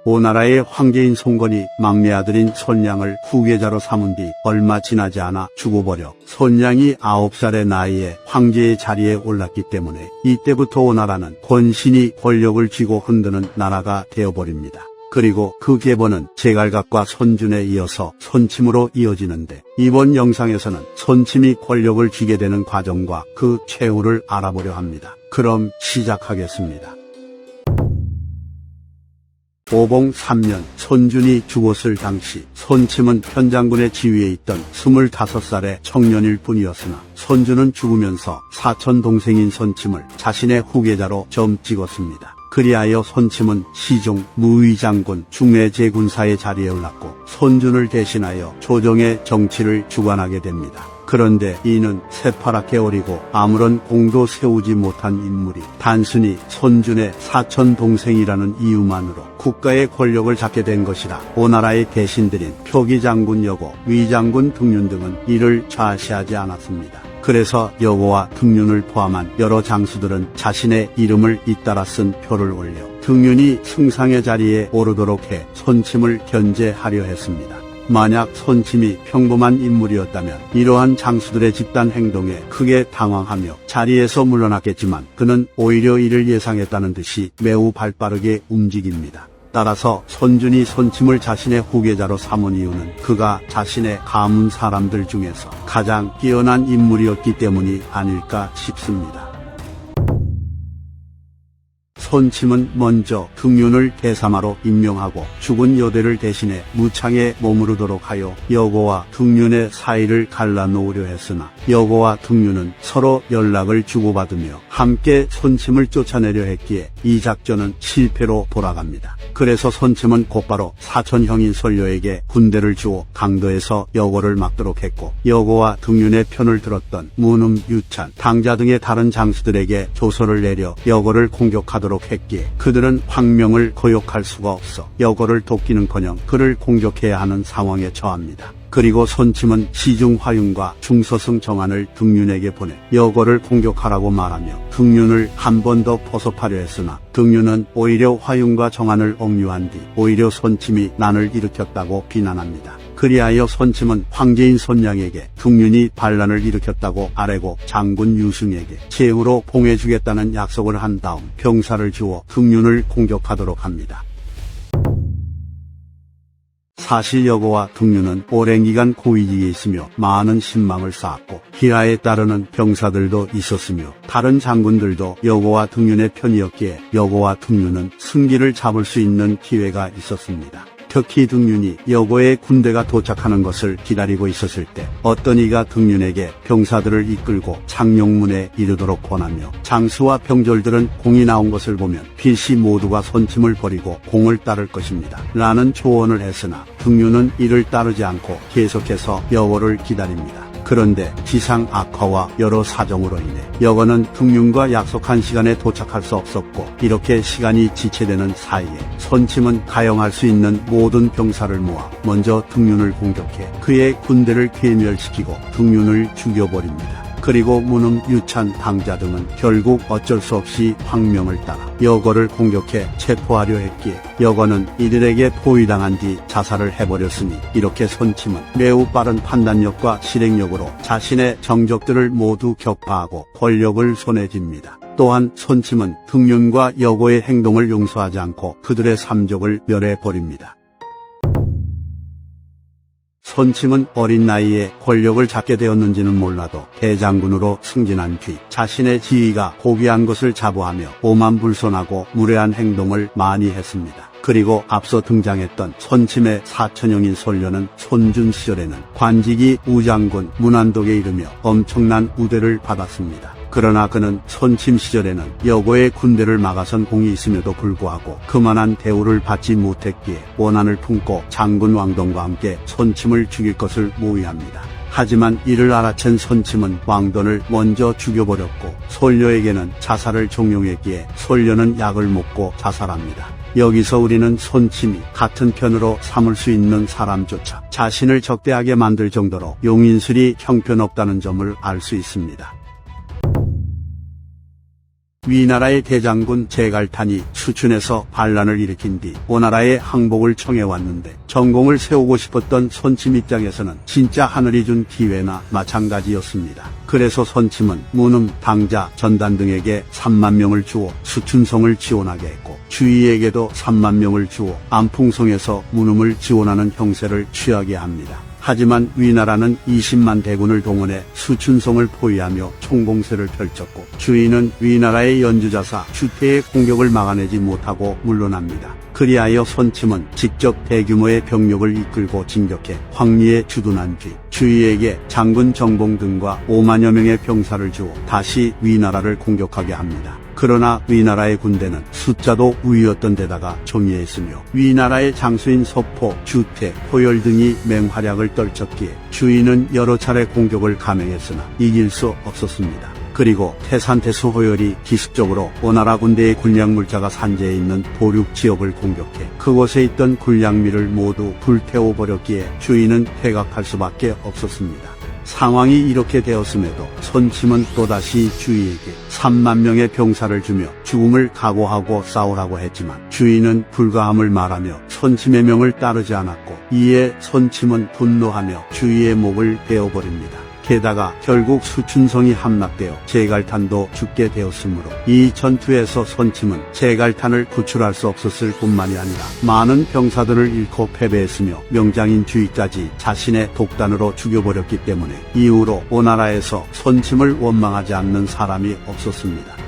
오나라의 황제인 송건이 막내 아들인 손량을 후계자로 삼은 뒤 얼마 지나지 않아 죽어버려 손량이 9살의 나이에 황제의 자리에 올랐기 때문에 이때부터 오나라는 권신이 권력을 쥐고 흔드는 나라가 되어버립니다. 그리고 그 계보는 제갈각과 손준에 이어서 손침으로 이어지는데, 이번 영상에서는 손침이 권력을 쥐게 되는 과정과 그 최후를 알아보려 합니다. 그럼 시작하겠습니다. 오봉 3년 손준이 죽었을 당시 손침은 현장군의 지휘에 있던 25살의 청년일 뿐이었으나, 손준은 죽으면서 사촌 동생인 손침을 자신의 후계자로 점찍었습니다. 그리하여 손침은 시종, 무의장군, 중내제군사의 자리에 올랐고 손준을 대신하여 조정의 정치를 주관하게 됩니다. 그런데 이는 새파랗게 어리고 아무런 공도 세우지 못한 인물이 단순히 손준의 사촌 동생이라는 이유만으로 국가의 권력을 잡게 된 것이라 오나라의 대신들인 표기장군 여고, 위장군 등륜 등은 이를 좌시하지 않았습니다. 그래서 여고와 등륜을 포함한 여러 장수들은 자신의 이름을 잇따라 쓴 표를 올려 등륜이 승상의 자리에 오르도록 해 손침을 견제하려 했습니다. 만약 손침이 평범한 인물이었다면 이러한 장수들의 집단 행동에 크게 당황하며 자리에서 물러났겠지만, 그는 오히려 이를 예상했다는 듯이 매우 발빠르게 움직입니다. 따라서 손준이 손침을 자신의 후계자로 삼은 이유는 그가 자신의 가문 사람들 중에서 가장 뛰어난 인물이었기 때문이 아닐까 싶습니다. 손침은 먼저 등륜을 대사마로 임명하고 죽은 여대를 대신해 무창에 머무르도록 하여 여고와 등륜의 사이를 갈라놓으려 했으나, 여고와 등륜은 서로 연락을 주고받으며 함께 손침을 쫓아내려 했기에 이 작전은 실패로 돌아갑니다. 그래서 손침은 곧바로 사촌형인 손료에게 군대를 주어 강도에서 여고를 막도록 했고, 여고와 등륜의 편을 들었던 문음, 유찬, 당자 등의 다른 장수들에게 조서를 내려 여고를 공격하도록 했기에 그들은 황명을 거역할 수가 없어 여고를 돕기는커녕 그를 공격해야 하는 상황에 처합니다. 그리고 손침은 시중 화윤과 중서승 정한을 등륜에게 보내 여고를 공격하라고 말하며 등륜을 한 번 더 포섭하려 했으나, 등륜은 오히려 화윤과 정한을 억류한 뒤 오히려 손침이 난을 일으켰다고 비난합니다. 그리하여 손침은 황제인 손량에게 등륜이 반란을 일으켰다고 아뢰고 장군 유승에게 제후로 봉해주겠다는 약속을 한 다음 병사를 주어 등륜을 공격하도록 합니다. 사실 여고와 등륜은 오랜 기간 고위직에 있으며 많은 신망을 쌓았고 기하에 따르는 병사들도 있었으며 다른 장군들도 여고와 등륜의 편이었기에 여고와 등륜은 승기를 잡을 수 있는 기회가 있었습니다. 특히 등륜이 여고의 군대가 도착하는 것을 기다리고 있었을 때 어떤 이가 등륜에게 병사들을 이끌고 창룡문에 이르도록 권하며, 장수와 병졸들은 공이 나온 것을 보면 필시 모두가 손침을 버리고 공을 따를 것입니다 라는 조언을 했으나, 등륜은 이를 따르지 않고 계속해서 여고를 기다립니다. 그런데 지상 악화와 여러 사정으로 인해 여고는 등륜과 약속한 시간에 도착할 수 없었고, 이렇게 시간이 지체되는 사이에 손침은 가용할 수 있는 모든 병사를 모아 먼저 등륜을 공격해 그의 군대를 괴멸시키고 등륜을 죽여버립니다. 그리고 문음, 유찬, 당자 등은 결국 어쩔 수 없이 황명을 따라 여고를 공격해 체포하려 했기에 여고는 이들에게 포위당한 뒤 자살을 해버렸으니, 이렇게 손침은 매우 빠른 판단력과 실행력으로 자신의 정적들을 모두 격파하고 권력을 손에 쥡니다. 또한 손침은 등륜과 여고의 행동을 용서하지 않고 그들의 삼족을 멸해버립니다. 손침은 어린 나이에 권력을 잡게 되었는지는 몰라도 대장군으로 승진한 뒤 자신의 지위가 고귀한 것을 자부하며 오만불손하고 무례한 행동을 많이 했습니다. 그리고 앞서 등장했던 손침의 사촌형인 손료는 손준 시절에는 관직이 우장군, 문안독에 이르며 엄청난 우대를 받았습니다. 그러나 그는 손침 시절에는 여고의 군대를 막아선 공이 있음에도 불구하고 그만한 대우를 받지 못했기에 원한을 품고 장군 왕돈과 함께 손침을 죽일 것을 모의합니다. 하지만 이를 알아챈 손침은 왕돈을 먼저 죽여버렸고, 손료에게는 자살을 종용했기에 손료는 약을 먹고 자살합니다. 여기서 우리는 손침이 같은 편으로 삼을 수 있는 사람조차 자신을 적대하게 만들 정도로 용인술이 형편없다는 점을 알 수 있습니다. 위나라의 대장군 제갈탄이 수춘에서 반란을 일으킨 뒤 오나라의 항복을 청해왔는데 전공을 세우고 싶었던 손침 입장에서는 진짜 하늘이 준 기회나 마찬가지였습니다. 그래서 손침은 문음, 당자, 전단 등에게 3만 명을 주어 수춘성을 지원하게 했고 주위에게도 3만 명을 주어 안풍성에서 문음을 지원하는 형세를 취하게 합니다. 하지만 위나라는 20만 대군을 동원해 수춘성을 포위하며 총공세를 펼쳤고 주인은 위나라의 연주자사 주태의 공격을 막아내지 못하고 물러납니다. 그리하여 손침은 직접 대규모의 병력을 이끌고 진격해 황리에 주둔한 뒤 주위에게 장군 정봉 등과 5만여 명의 병사를 주어 다시 위나라를 공격하게 합니다. 그러나 위나라의 군대는 숫자도 우위였던 데다가 종이했으며 위나라의 장수인 서포, 주태, 호열 등이 맹활약을 떨쳤기에 주인은 여러 차례 공격을 감행했으나 이길 수 없었습니다. 그리고 태산태수 호열이 기습적으로 오나라 군대의 군량물자가 산재해 있는 도륙 지역을 공격해 그곳에 있던 군량미를 모두 불태워버렸기에 주인은 퇴각할 수밖에 없었습니다. 상황이 이렇게 되었음에도 손침은 또다시 주위에게 3만 명의 병사를 주며 죽음을 각오하고 싸우라고 했지만 주인은 불가함을 말하며 손침의 명을 따르지 않았고 이에 손침은 분노하며 주위의 목을 베어버립니다. 게다가 결국 수춘성이 함락되어 제갈탄도 죽게 되었으므로 이 전투에서 손침은 제갈탄을 구출할 수 없었을 뿐만이 아니라 많은 병사들을 잃고 패배했으며 명장인 주위까지 자신의 독단으로 죽여버렸기 때문에 이후로 오나라에서 손침을 원망하지 않는 사람이 없었습니다.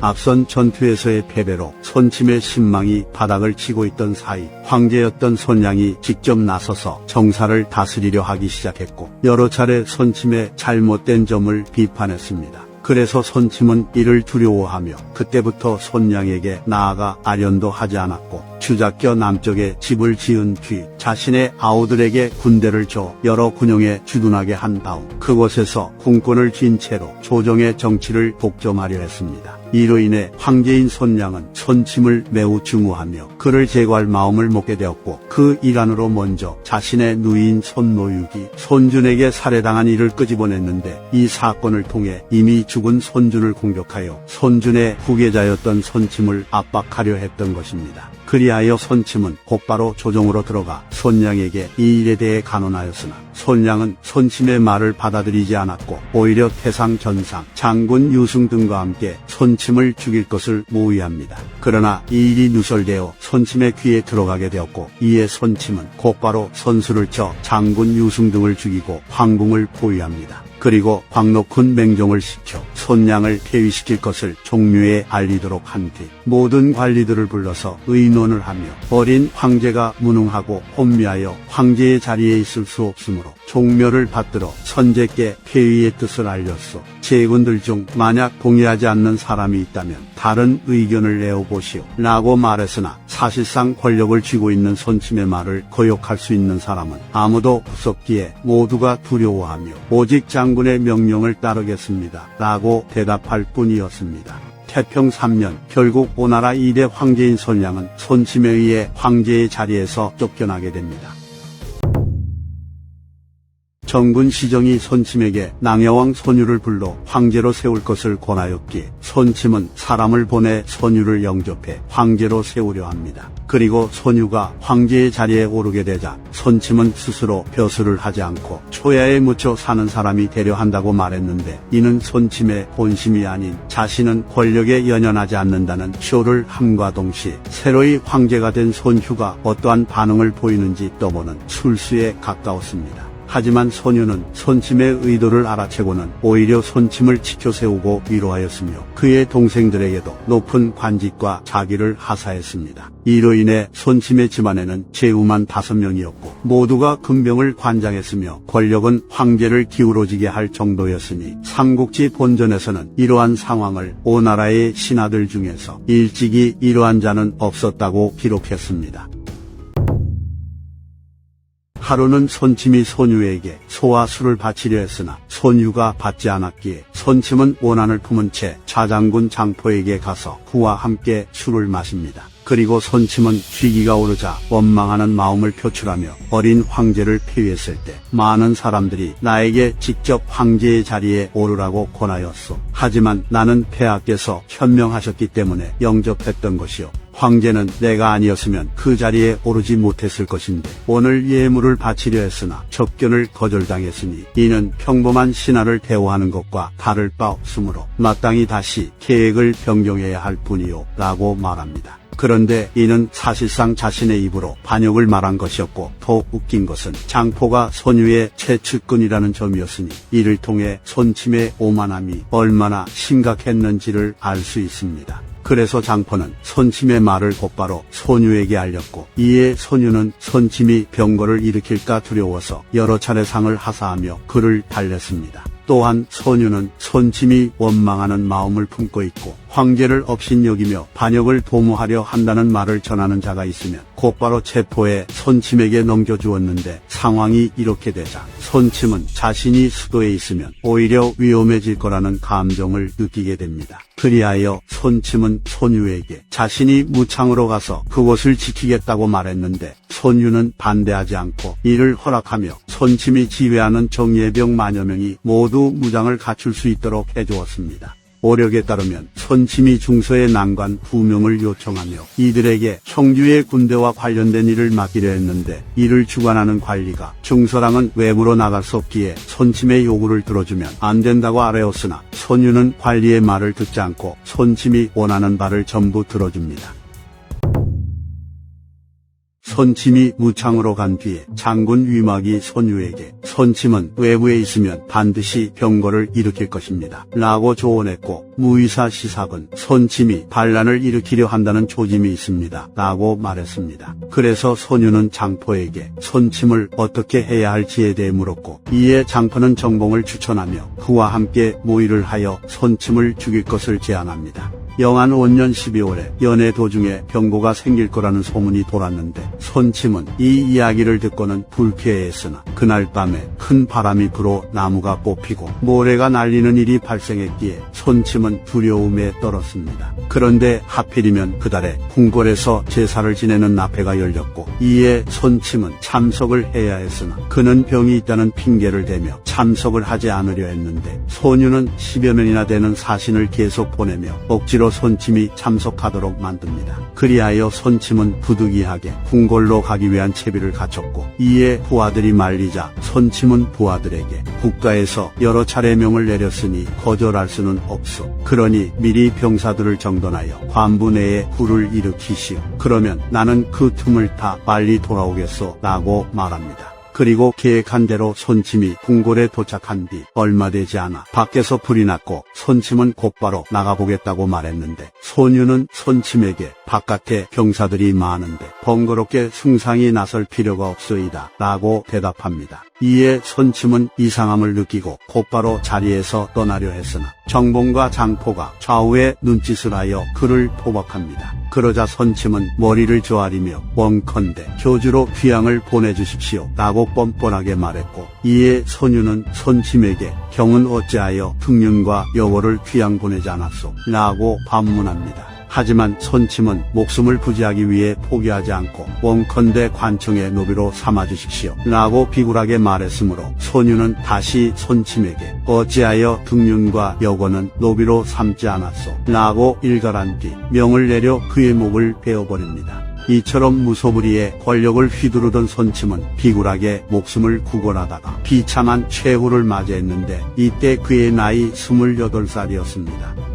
앞선 전투에서의 패배로 손침의 신망이 바닥을 치고 있던 사이 황제였던 손량이 직접 나서서 정사를 다스리려 하기 시작했고 여러 차례 손침의 잘못된 점을 비판했습니다. 그래서 손침은 이를 두려워하며 그때부터 손량에게 나아가 아련도 하지 않았고 주작겨 남쪽에 집을 지은 뒤 자신의 아우들에게 군대를 줘 여러 군영에 주둔하게 한 다음 그곳에서 군권을 쥔 채로 조정의 정치를 독점하려 했습니다. 이로 인해 황제인 손량은 손침을 매우 증오하며 그를 제거할 마음을 먹게 되었고 그 일환으로 먼저 자신의 누이인 손노육이 손준에게 살해당한 일을 끄집어냈는데 이 사건을 통해 이미 죽은 손준을 공격하여 손준의 후계자였던 손침을 압박하려 했던 것입니다. 그리하여 손침은 곧바로 조정으로 들어가 손량에게 이 일에 대해 간언하였으나 손량은 손침의 말을 받아들이지 않았고 오히려 태상 전상, 장군 유승 등과 함께 손침을 죽일 것을 모의합니다. 그러나 이 일이 누설되어 손침의 귀에 들어가게 되었고 이에 손침은 곧바로 선수를 쳐 장군 유승 등을 죽이고 황궁을 포위합니다. 그리고 광록훈 맹종을 시켜 손량을 폐위시킬 것을 종묘에 알리도록 한 뒤 모든 관리들을 불러서 의논을 하며 어린 황제가 무능하고 혼미하여 황제의 자리에 있을 수 없으므로 종묘를 받들어 선제께 폐위의 뜻을 알렸소. 제군들 중 만약 동의하지 않는 사람이 있다면 다른 의견을 내어보시오 라고 말했으나 사실상 권력을 쥐고 있는 손침의 말을 거역할 수 있는 사람은 아무도 없었기에 모두가 두려워하며 오직 장군의 명령을 따르겠습니다 라고 대답할 뿐이었습니다. 태평 3년 결국 오나라 2대 황제인 손량은 손침에 의해 황제의 자리에서 쫓겨나게 됩니다. 정군 시정이 손침에게 낭여왕 손유를 불러 황제로 세울 것을 권하였기에 손침은 사람을 보내 손유를 영접해 황제로 세우려 합니다. 그리고 손유가 황제의 자리에 오르게 되자 손침은 스스로 벼슬을 하지 않고 초야에 묻혀 사는 사람이 되려 한다고 말했는데 이는 손침의 본심이 아닌 자신은 권력에 연연하지 않는다는 쇼를 함과 동시에 새로이 황제가 된 손유가 어떠한 반응을 보이는지 떠보는 술수에 가까웠습니다. 하지만 손유는 손침의 의도를 알아채고는 오히려 손침을 지켜세우고 위로하였으며 그의 동생들에게도 높은 관직과 자기를 하사했습니다. 이로 인해 손침의 집안에는 제후만 5명이었고 모두가 금병을 관장했으며 권력은 황제를 기울어지게 할 정도였으니 삼국지 본전에서는 이러한 상황을 오나라의 신하들 중에서 일찍이 이러한 자는 없었다고 기록했습니다. 하루는 손침이 손유에게 소와 술을 바치려 했으나 손유가 받지 않았기에 손침은 원한을 품은 채 좌장군 장포에게 가서 그와 함께 술을 마십니다. 그리고 손침은 취기가 오르자 원망하는 마음을 표출하며 어린 황제를 폐위했을 때 많은 사람들이 나에게 직접 황제의 자리에 오르라고 권하였소. 하지만 나는 폐하께서 현명하셨기 때문에 영접했던 것이요. 황제는 내가 아니었으면 그 자리에 오르지 못했을 것인데 오늘 예물을 바치려 했으나 접견을 거절당했으니 이는 평범한 신하를 대우하는 것과 다를 바 없으므로 마땅히 다시 계획을 변경해야 할 뿐이요 라고 말합니다. 그런데 이는 사실상 자신의 입으로 반역을 말한 것이었고 더 웃긴 것은 장포가 손유의 최측근이라는 점이었으니 이를 통해 손침의 오만함이 얼마나 심각했는지를 알 수 있습니다. 그래서 장포는 손침의 말을 곧바로 손유에게 알렸고 이에 손유는 손침이 병거를 일으킬까 두려워서 여러 차례 상을 하사하며 그를 달랬습니다. 또한 손유는 손침이 원망하는 마음을 품고 있고 황제를 업신여기며 반역을 도모하려 한다는 말을 전하는 자가 있으면 곧바로 체포해 손침에게 넘겨주었는데 상황이 이렇게 되자 손침은 자신이 수도에 있으면 오히려 위험해질 거라는 감정을 느끼게 됩니다. 그리하여 손침은 손유에게 자신이 무창으로 가서 그곳을 지키겠다고 말했는데 손유는 반대하지 않고 이를 허락하며 손침이 지휘하는 정예병 만여 명이 모두 무장을 갖출 수 있도록 해주었습니다. 오력에 따르면 손침이 중서의 난관 2명을 요청하며 이들에게 청주의 군대와 관련된 일을 맡기려 했는데 이를 주관하는 관리가 중서랑은 외부로 나갈 수 없기에 손침의 요구를 들어주면 안 된다고 아뢰었으나 손유는 관리의 말을 듣지 않고 손침이 원하는 바를 전부 들어줍니다. 손침이 무창으로 간 뒤에 장군 위막이 손유에게 손침은 외부에 있으면 반드시 병거를 일으킬 것입니다 라고 조언했고 무의사 시삭은 손침이 반란을 일으키려 한다는 조짐이 있습니다 라고 말했습니다. 그래서 손유는 장포에게 손침을 어떻게 해야 할지에 대해 물었고 이에 장포는 정봉을 추천하며 그와 함께 모의를 하여 손침을 죽일 것을 제안합니다. 영안 5년 12월에 연애 도중에 병고가 생길 거라는 소문이 돌았는데 손침은 이 이야기를 듣고는 불쾌했으나 그날 밤에 큰 바람이 불어 나무가 뽑히고 모래가 날리는 일이 발생했기에 손침은 두려움에 떨었습니다. 그런데 하필이면 그달에 궁궐에서 제사를 지내는 나페가 열렸고 이에 손침은 참석을 해야 했으나 그는 병이 있다는 핑계를 대며 참석을 하지 않으려 했는데 손유는 10여 명이나 되는 사신을 계속 보내며 억지로 손침이 참석하도록 만듭니다. 그리하여 손침은 부득이하게 궁궐로 가기 위한 채비를 갖췄고 이에 부하들이 말리자 손침은 부하들에게 국가에서 여러 차례 명을 내렸으니 거절할 수는 없소. 그러니 미리 병사들을 정돈하여 관부 내에 불을 일으키시오. 그러면 나는 그 틈을 타 빨리 돌아오겠소 라고 말합니다. 그리고 계획한 대로 손침이 궁궐에 도착한 뒤 얼마 되지 않아 밖에서 불이 났고 손침은 곧바로 나가보겠다고 말했는데 손유는 손침에게 바깥에 병사들이 많은데 번거롭게 승상이 나설 필요가 없소이다 라고 대답합니다. 이에 손침은 이상함을 느끼고 곧바로 자리에서 떠나려 했으나 정봉과 장포가 좌우에 눈짓을 하여 그를 포박합니다. 그러자 손침은 머리를 조아리며 원컨대 교주로 귀양을 보내주십시오 라고 뻔뻔하게 말했고 이에 손유는 손침에게 경은 어찌하여 등륜과 여호를 귀양 보내지 않았소 라고 반문합니다. 하지만 손침은 목숨을 부지하기 위해 포기하지 않고 원컨대 관청의 노비로 삼아주십시오 라고 비굴하게 말했으므로 손유는 다시 손침에게 어찌하여 등륜과 여고는 노비로 삼지 않았소 라고 일갈한 뒤 명을 내려 그의 목을 베어버립니다. 이처럼 무소불위의 권력을 휘두르던 손침은 비굴하게 목숨을 구걸하다가 비참한 최후를 맞이했는데 이때 그의 나이 28살이었습니다.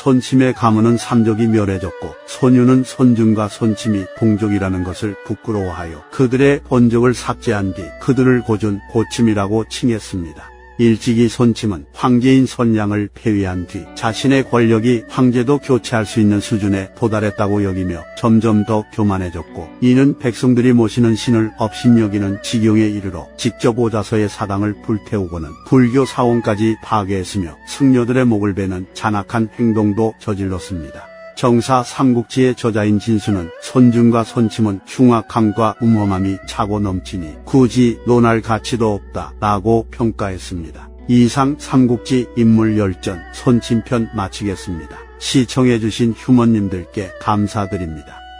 손침의 가문은 삼족이 멸해졌고 손유는 손준과 손침이 동족이라는 것을 부끄러워하여 그들의 본적을 삭제한 뒤 그들을 고준 고침이라고 칭했습니다. 일찍이 손침은 황제인 손량을 폐위한 뒤 자신의 권력이 황제도 교체할 수 있는 수준에 도달했다고 여기며 점점 더 교만해졌고 이는 백성들이 모시는 신을 업신여기는 지경에 이르러 직접 오자서의 사당을 불태우고는 불교 사원까지 파괴했으며 승려들의 목을 베는 잔악한 행동도 저질렀습니다. 정사 삼국지의 저자인 진수는 손준과 손침은 흉악함과 음험함이 차고 넘치니 굳이 논할 가치도 없다 라고 평가했습니다. 이상 삼국지 인물 열전 손침편 마치겠습니다. 시청해주신 휴머님들께 감사드립니다.